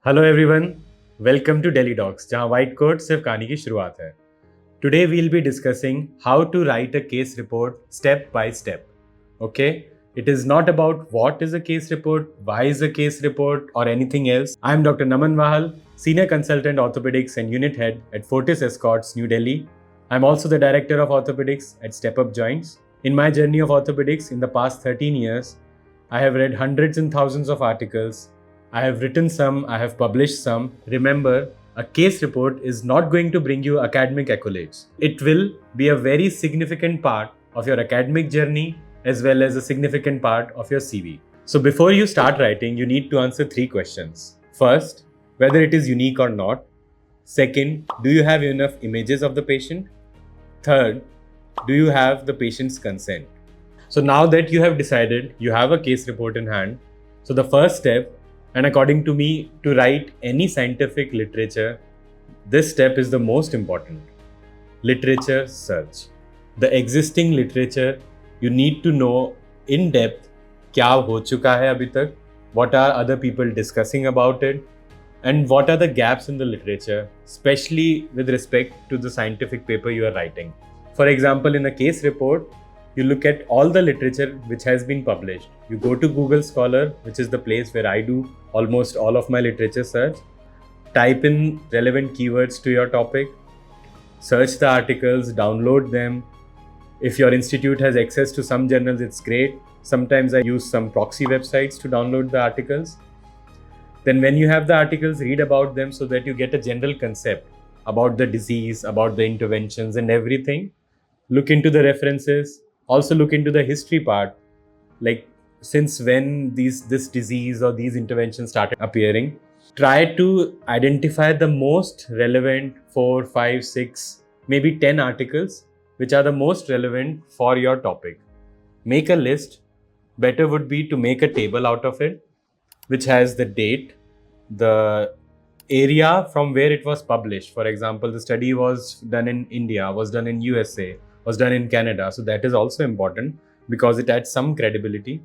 Hello everyone, welcome to daily docs जहां white coat सिर्फ कहानी की शुरुआत है। Today will be discussing how to write a case report step by step. Okay, it is not about what is a case report, why is a case report, or anything else. I am Dr. Naman Vahal, Senior Consultant Orthopaedics and Unit Head at Fortis Escorts, New Delhi. I am also the Director of Orthopaedics at Step Up Joints. In my journey of orthopaedics in the past 13 years, I have read hundreds and thousands of articles. I have written some, I have published some. Remember, a case report is not going to bring you academic accolades. It will be a very significant part of your academic journey as well as a significant part of your CV. So before you start writing, you need to answer 3 questions. First, whether it is unique or not. Second, do you have enough images of the patient? Third, do you have the patient's consent? So now that you have decided, you have a case report in hand. So the first step, and according to me, to write any scientific literature, this step is the most important. Literature search. The existing literature, you need to know in depth क्या हो चुका है अभी तक, what are other people discussing about it, and what are the gaps in the literature, especially with respect to the scientific paper you are writing. For example, in a case report, you look at all the literature which has been published. You go to Google Scholar, which is the place where I do almost all of my literature search. Type in relevant keywords to your topic. Search the articles, download them. If your institute has access to some journals, it's great. Sometimes I use some proxy websites to download the articles. Then when you have the articles, read about them so that you get a general concept about the disease, about the interventions and everything. Look into the references. Also look into the history part, like since when this disease or these interventions started appearing. Try to identify the most relevant 4, 5, 6, maybe 10 articles which are the most relevant for your topic. Make a list. Better would be to make a table out of it, which has the date, the area from where it was published. For example, the study was done in India, was done in USA, was done in Canada. So that is also important because it adds some credibility.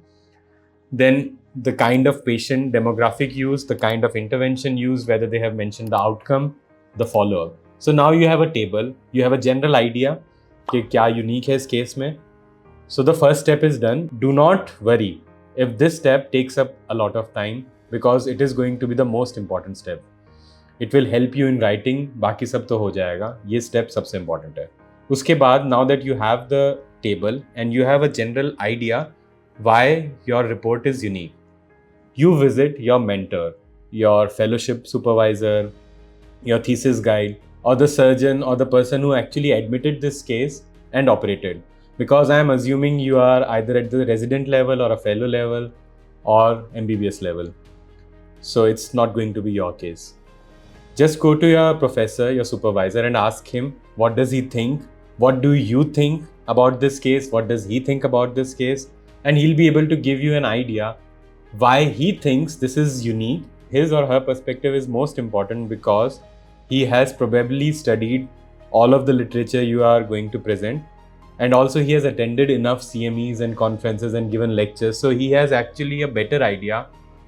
Then the kind of patient demographic used, the kind of intervention used, whether they have mentioned the outcome, the follow-up. So now you have a table, you have a general idea कि क्या unique है इस case में. So the first step is done. Do not worry if this step takes up a lot of time because it is going to be the most important step. It will help you in writing. बाकी सब तो हो जाएगा. ये step सबसे important है. उसके बाद, now that you have the table and you have a general idea why your report is unique, you visit your mentor, your fellowship supervisor, your thesis guide, or the surgeon or the person who actually admitted this case and operated. Because I am assuming you are either at the resident level or a fellow level or MBBS level. So it's not going to be your case. Just go to your professor, your supervisor, and ask him, what does he think? What do you think about this case? What does he think about this case? And he'll be able to give you an idea why he thinks this is unique. His or her perspective is most important because he has probably studied all of the literature you are going to present. And also he has attended enough CMEs and conferences and given lectures. So he has actually a better idea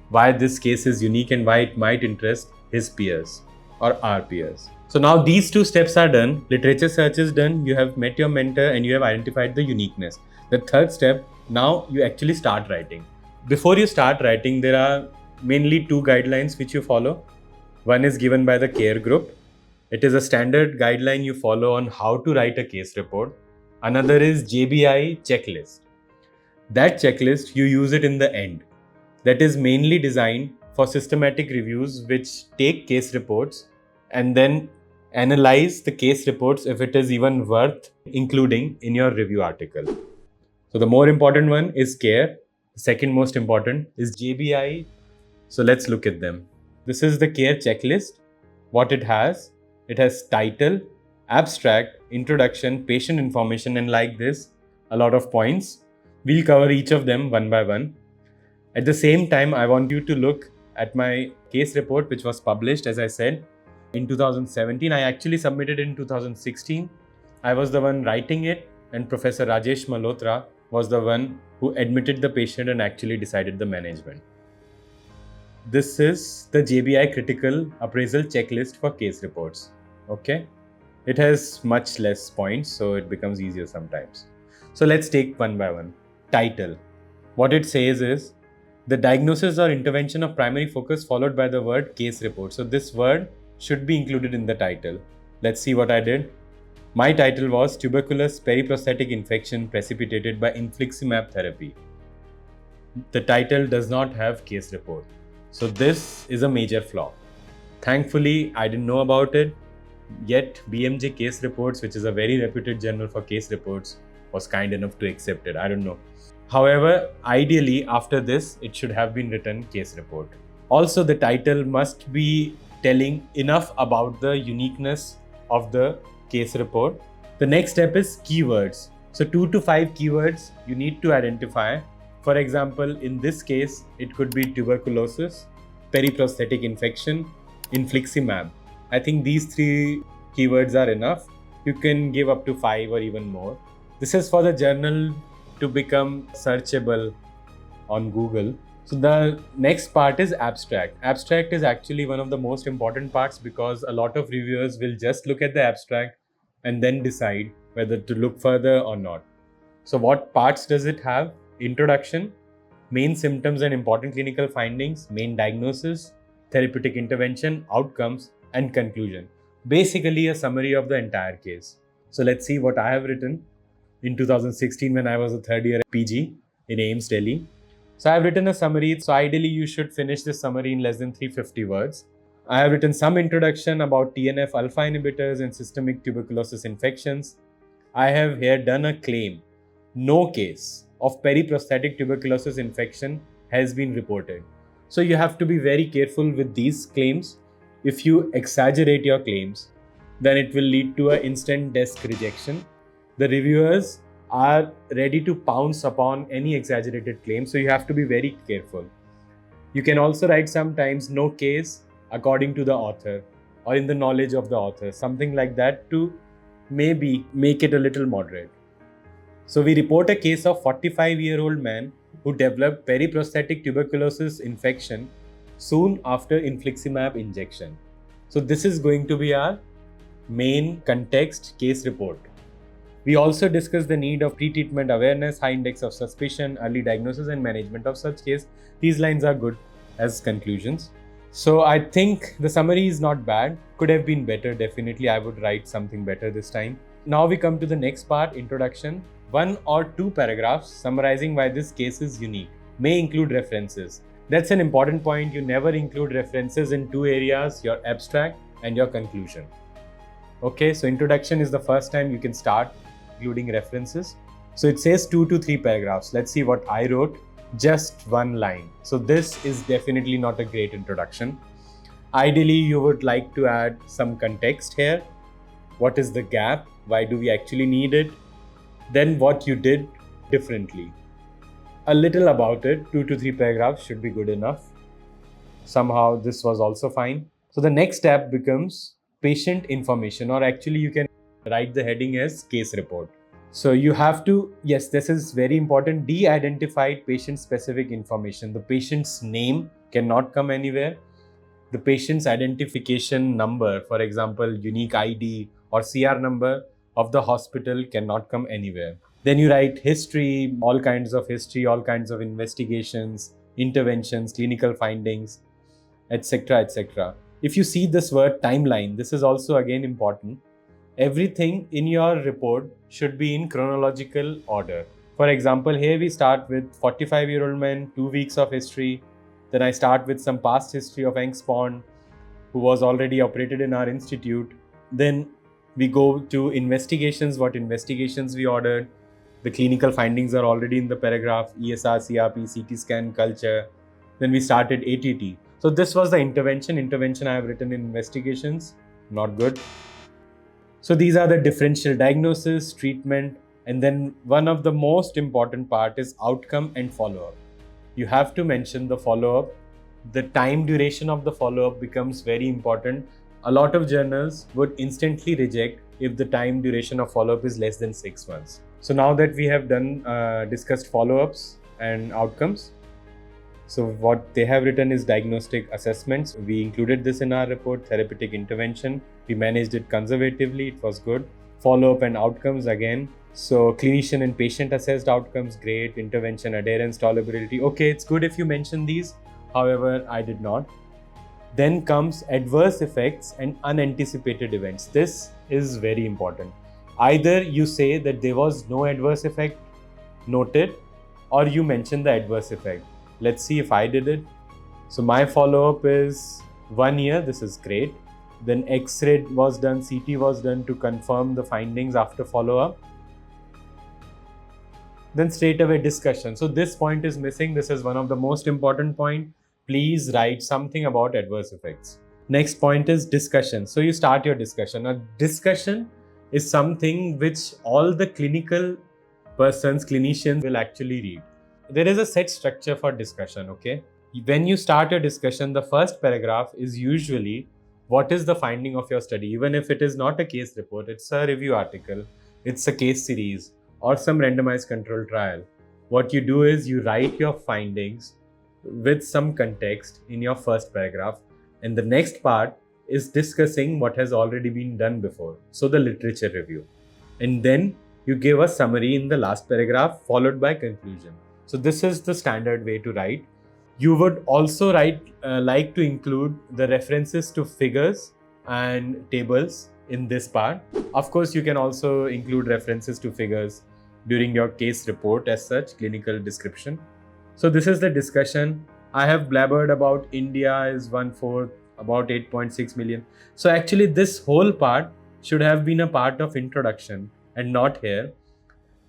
why this case is unique and why it might interest his peers or our peers. So now these 2 steps are done. Literature search is done. You have met your mentor and you have identified the uniqueness. The third step, now you actually start writing. Before you start writing, there are mainly 2 guidelines which you follow. One is given by the care group. It is a standard guideline you follow on how to write a case report. Another is JBI checklist. That checklist, you use it in the end. That is mainly designed for systematic reviews which take case reports and then analyze the case reports if it is even worth including in your review article. So the more important one is care. The second most important is JBI. So let's look at them. This is the care checklist. What it has title, abstract, introduction, patient information, and like this, a lot of points. We'll cover each of them one by one. At the same time, I want you to look at my case report, which was published, as I said, in 2017. I actually submitted in 2016. I was the one writing it, and Professor Rajesh Malhotra was the one who admitted the patient and actually decided the management. This is the JBI critical appraisal checklist for case reports. Okay. It has much less points, so it becomes easier sometimes. So let's take one by one. Title. What it says is the diagnosis or intervention of primary focus followed by the word case report. So this word should be included in the title. Let's see what I did. My title was tuberculous periprosthetic infection precipitated by infliximab therapy. The title does not have case report. So this is a major flaw. Thankfully, I didn't know about it. Yet BMJ Case Reports, which is a very reputed journal for case reports, was kind enough to accept it. I don't know. However, ideally after this, it should have been written case report. Also, the title must be telling enough about the uniqueness of the case report. The next step is keywords. So 2 to 5 keywords you need to identify. For example, in this case, it could be tuberculosis, periprosthetic infection, infliximab. I think these 3 keywords are enough. You can give up to 5 or even more. This is for the journal to become searchable on Google. So the next part is abstract. Abstract is actually one of the most important parts because a lot of reviewers will just look at the abstract and then decide whether to look further or not. So what parts does it have? Introduction, main symptoms and important clinical findings, main diagnosis, therapeutic intervention, outcomes, and conclusion. Basically a summary of the entire case. So let's see what I have written in 2016 when I was a third year PG in AIMS Delhi. So I have written a summary. So ideally you should finish this summary in less than 350 words. I have written some introduction about TNF alpha inhibitors and systemic tuberculosis infections. I have here done a claim. No case of periprosthetic tuberculosis infection has been reported. So you have to be very careful with these claims. If you exaggerate your claims, then it will lead to an instant desk rejection. The reviewers are ready to pounce upon any exaggerated claim, so you have to be very careful. You can also write sometimes no case according to the author or in the knowledge of the author, something like that to maybe make it a little moderate. So we report a case of 45-year-old man who developed periprosthetic tuberculosis infection soon after infliximab injection. So this is going to be our main context case report. We also discuss the need of pre-treatment awareness, high index of suspicion, early diagnosis and management of such case. These lines are good as conclusions. So I think the summary is not bad. Could have been better. Definitely I would write something better this time. Now we come to the next part, introduction. 1 or 2 paragraphs summarizing why this case is unique. May include references. That's an important point. You never include references in 2 areas, your abstract and your conclusion. Okay, so introduction is the first time you can start including references. So it says 2 to 3 paragraphs. Let's see what I wrote. Just 1 line. So this is definitely not a great introduction. Ideally, you would like to add some context here. What is the gap? Why do we actually need it? Then what you did differently. A little about it. 2 to 3 paragraphs should be good enough. Somehow this was also fine. So the next step becomes patient information, or actually you can write the heading as case report. So you have to, yes, this is very important, de-identified patient-specific information. The patient's name cannot come anywhere. The patient's identification number, for example, unique ID or CR number of the hospital cannot come anywhere. Then you write history, all kinds of investigations, interventions, clinical findings, etc., etc. If you see this word timeline, this is also again important. Everything in your report should be in chronological order. For example, here we start with 45-year-old man, 2 weeks of history. Then I start with some past history of Engspond, who was already operated in our institute. Then we go to investigations, what investigations we ordered. The clinical findings are already in the paragraph, ESR, CRP, CT scan, culture. Then we started ATT. So this was the intervention. Intervention I have written in investigations, not good. So these are the differential diagnosis, treatment, and then one of the most important part is outcome and follow-up. You have to mention the follow-up. The time duration of the follow-up becomes very important. A lot of journals would instantly reject if the time duration of follow-up is less than 6 months. So now that we have done discussed follow-ups and outcomes, So what they have written is diagnostic assessments. We included this in our report. Therapeutic intervention, we managed it conservatively, it was good. Follow-up and outcomes again. So clinician and patient assessed outcomes, great. Intervention, adherence, tolerability. Okay, it's good if you mention these. However, I did not. Then comes adverse effects and unanticipated events. This is very important. Either you say that there was no adverse effect noted, or you mention the adverse effect. Let's see if I did it. So my follow-up is 1 year. This is great. Then X-ray was done, CT was done to confirm the findings after follow-up. Then straight away discussion. So this point is missing. This is one of the most important point. Please write something about adverse effects. Next point is discussion. So you start your discussion. A discussion is something which all the clinicians will actually read. There is a set structure for discussion, okay? When you start a discussion, the first paragraph is usually what is the finding of your study. Even if it is not a case report, it's a review article, it's a case series or some randomized control trial. What you do is you write your findings with some context in your first paragraph, and the next part is discussing what has already been done before, so the literature review, and then you give a summary in the last paragraph followed by conclusion. So this is the standard way to write. You would also like to include the references to figures and tables in this part. Of course, you can also include references to figures during your case report as such, clinical description. So this is the discussion. I have blabbered about India is 1/4, about 8.6 million. So actually this whole part should have been a part of introduction and not here.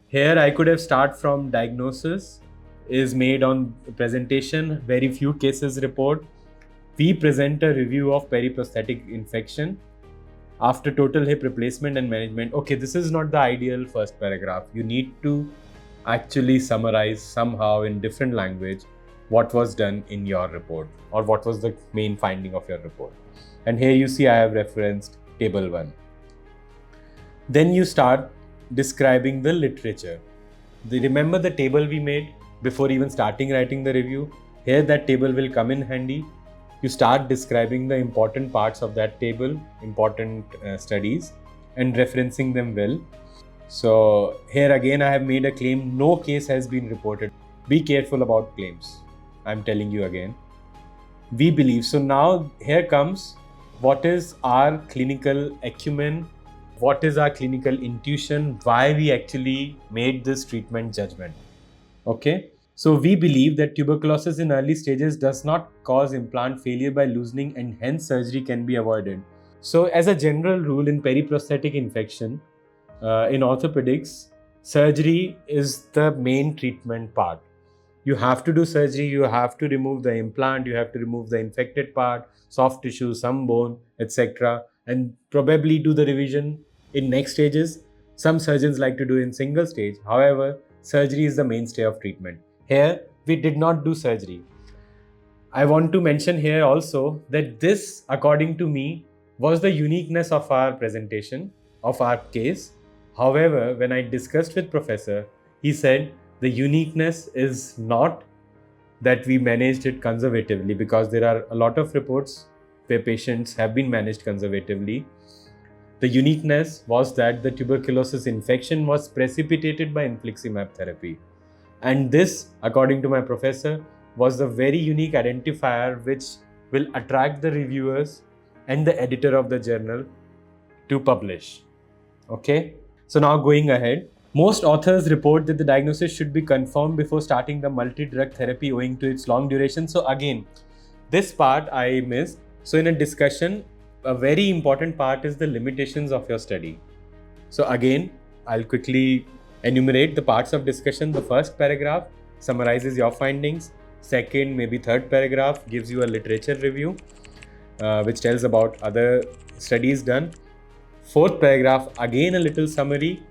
Here I could have started from diagnosis is made on presentation, very few cases report. We present a review of periprosthetic infection after total hip replacement and management. Okay, this is not the ideal first paragraph. You need to actually summarize somehow in different language what was done in your report or what was the main finding of your report. And here you see I have referenced table 1. Then you start describing the literature. Remember the table we made before even starting writing the review? Here that table will come in handy. You start describing the important parts of that table, important studies, and referencing them well. So here again I have made a claim, no case has been reported. Be careful about claims. I'm telling you again. We believe. So now here comes what is our clinical acumen, what is our clinical intuition, why we actually made this treatment judgment. Okay. So we believe that tuberculosis in early stages does not cause implant failure by loosening, and hence surgery can be avoided. So as a general rule in periprosthetic infection, in orthopedics, surgery is the main treatment part. You have to do surgery, you have to remove the implant, you have to remove the infected part, soft tissue, some bone, etc. and probably do the revision in next stages. Some surgeons like to do in single stage. However, surgery is the mainstay of treatment. Here, we did not do surgery. I want to mention here also that this, according to me, was the uniqueness of our presentation, of our case. However, when I discussed with Professor, he said the uniqueness is not that we managed it conservatively, because there are a lot of reports where patients have been managed conservatively. The uniqueness was that the tuberculosis infection was precipitated by infliximab therapy. And this, according to my professor, was the very unique identifier which will attract the reviewers and the editor of the journal to publish. Okay, so now going ahead, most authors report that the diagnosis should be confirmed before starting the multi-drug therapy owing to its long duration. So again, this part I missed. So in a discussion, a very important part is the limitations of your study. So again, I'll quickly enumerate the parts of discussion. The first paragraph summarizes your findings. Second, maybe third paragraph gives you a literature review, which tells about other studies done. Fourth paragraph, again a little summary.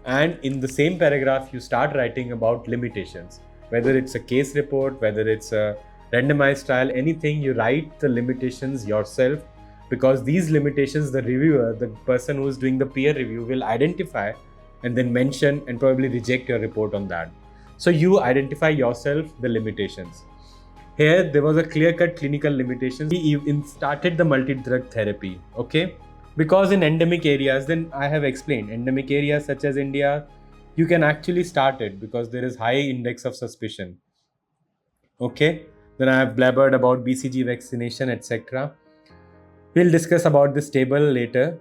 And in the same paragraph, you start writing about limitations. Whether it's a case report, whether it's a randomized trial, anything, you write the limitations yourself, because these limitations, the reviewer, the person who is doing the peer review, will identify and then mention and probably reject your report on that. So you identify yourself the limitations. Here, there was a clear-cut clinical limitation. We even started the multi-drug therapy, okay? Because in endemic areas, then I have explained, endemic areas such as India, you can actually start it because there is high index of suspicion, okay? Then I have blabbered about BCG vaccination, etc. We'll discuss about this table later.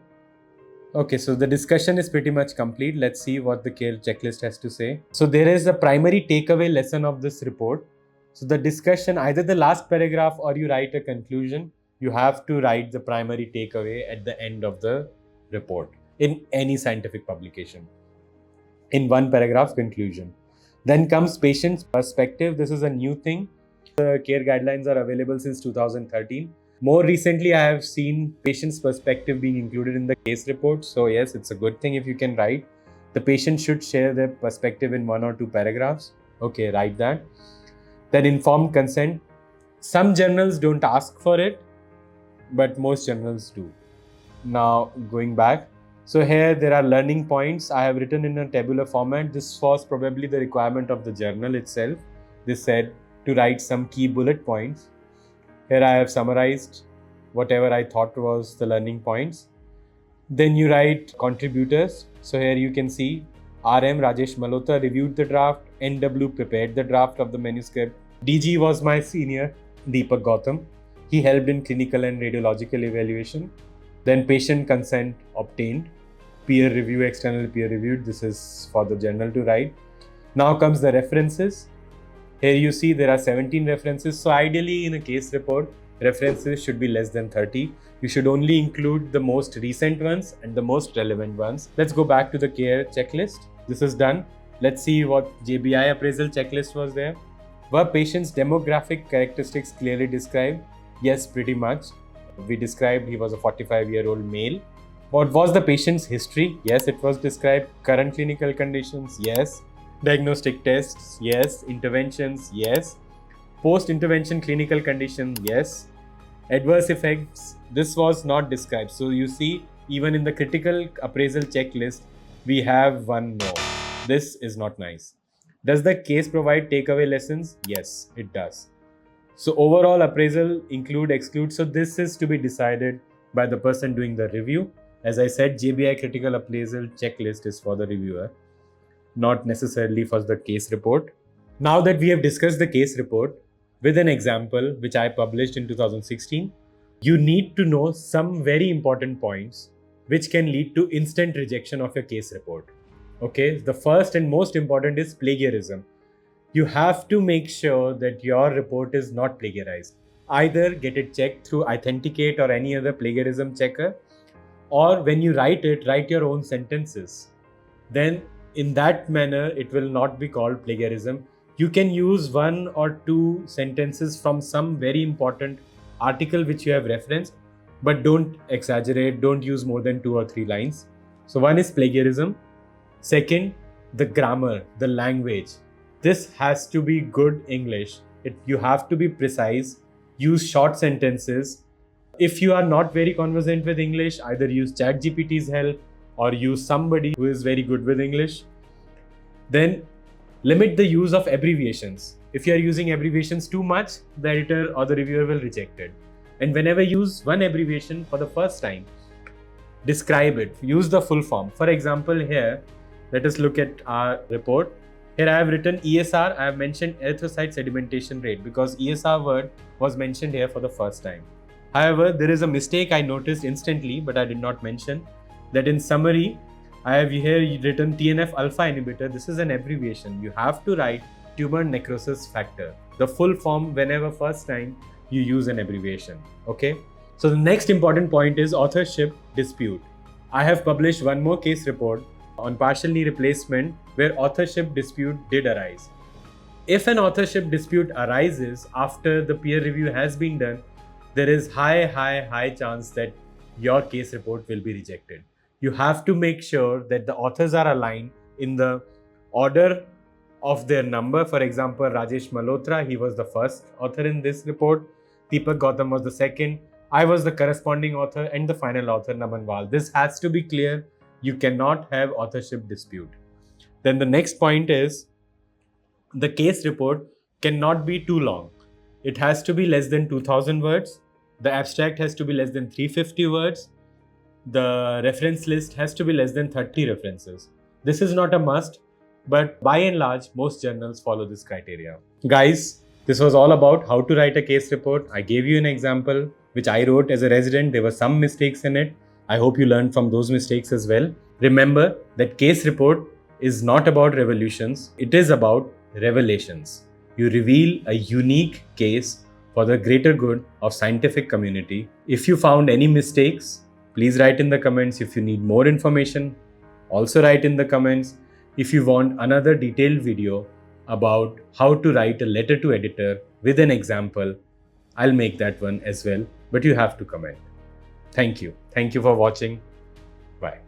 Okay, so the discussion is pretty much complete. Let's see what the care checklist has to say. So there is a primary takeaway lesson of this report. So the discussion, either the last paragraph or you write a conclusion, you have to write the primary takeaway at the end of the report in any scientific publication. In one paragraph conclusion. Then comes patient's perspective. This is a new thing. The care guidelines are available since 2013. More recently, I have seen patient's perspective being included in the case report. So yes, it's a good thing if you can write. The patient should share their perspective in 1 or 2 paragraphs. Okay, write that. Then informed consent. Some journals don't ask for it, but most journals do. Now going back. So here there are learning points. I have written in a tabular format. This was probably the requirement of the journal itself. They said to write some key bullet points. Here I have summarized whatever I thought was the learning points. Then you write contributors. So here you can see RM Rajesh Malhotra reviewed the draft, NW prepared the draft of the manuscript. DG was my senior, Deepak Gautam. He helped in clinical and radiological evaluation. Then patient consent obtained. Peer review, external peer reviewed. This is for the journal to write. Now comes the references. Here you see there are 17 references. So ideally in a case report, references should be less than 30. You should only include the most recent ones and the most relevant ones. Let's go back to the care checklist. This is done. Let's see what JBI appraisal checklist was there. Were patient's demographic characteristics clearly described? Yes, pretty much. We described he was a 45-year-old male. What was the patient's history? Yes, it was described. Current clinical conditions? Yes. Diagnostic tests? Yes. Interventions? Yes. Post-intervention clinical condition? Yes. Adverse effects? This was not described. So you see, even in the critical appraisal checklist, we have one no. This is not nice. Does the case provide takeaway lessons? Yes, it does. So overall appraisal include, exclude. So this is to be decided by the person doing the review. As I said, JBI critical appraisal checklist is for the reviewer, not necessarily for the case report. Now that we have discussed the case report with an example, which I published in 2016, you need to know some very important points which can lead to instant rejection of your case report. Okay, the first and most important is plagiarism. You have to make sure that your report is not plagiarized. Either get it checked through Authenticate or any other plagiarism checker, or when you write it, write your own sentences. Then in that manner, it will not be called plagiarism. You can use 1 or 2 sentences from some very important article which you have referenced, but don't exaggerate, don't use more than 2 or 3 lines. So one is plagiarism. Second, the grammar, the language. This has to be good English. You have to be precise, use short sentences. If you are not very conversant with English, either use ChatGPT's help or use somebody who is very good with English. Then limit the use of abbreviations. If you are using abbreviations too much, the editor or the reviewer will reject it. And whenever you use one abbreviation for the first time, describe it. Use the full form. For example, here, let us look at our report. Here I have written ESR. I have mentioned erythrocyte sedimentation rate because ESR word was mentioned here for the first time. However, there is a mistake I noticed instantly, but I did not mention that in summary, I have here written TNF alpha inhibitor. This is an abbreviation. You have to write tumor necrosis factor. The full form whenever first time you use an abbreviation. Okay. So the next important point is authorship dispute. I have published one more case report on partial knee replacement where authorship dispute did arise. If an authorship dispute arises after the peer review has been done, there is high chance that your case report will be rejected. You have to make sure that the authors are aligned in the order of their number. For example, Rajesh Malhotra, he was the first author in this report. Deepak Gautam was the second. I was the corresponding author and the final author, Naman Val. This has to be clear. You cannot have authorship dispute. Then the next point is the case report cannot be too long. it has to be less than 2000 words. The abstract has to be less than 350 words. The reference list has to be less than 30 references. This is not a must, but by and large, most journals follow this criteria. Guys, this was all about how to write a case report. I gave you an example which I wrote as a resident. There were some mistakes in it. I hope you learned from those mistakes as well. Remember that case report is not about revolutions, it is about revelations. You reveal a unique case for the greater good of scientific community. If you found any mistakes, please write in the comments. If you need more information, also write in the comments. If you want another detailed video about how to write a letter to editor with an example, I'll make that one as well, but you have to comment. Thank you. Thank you for watching. Bye.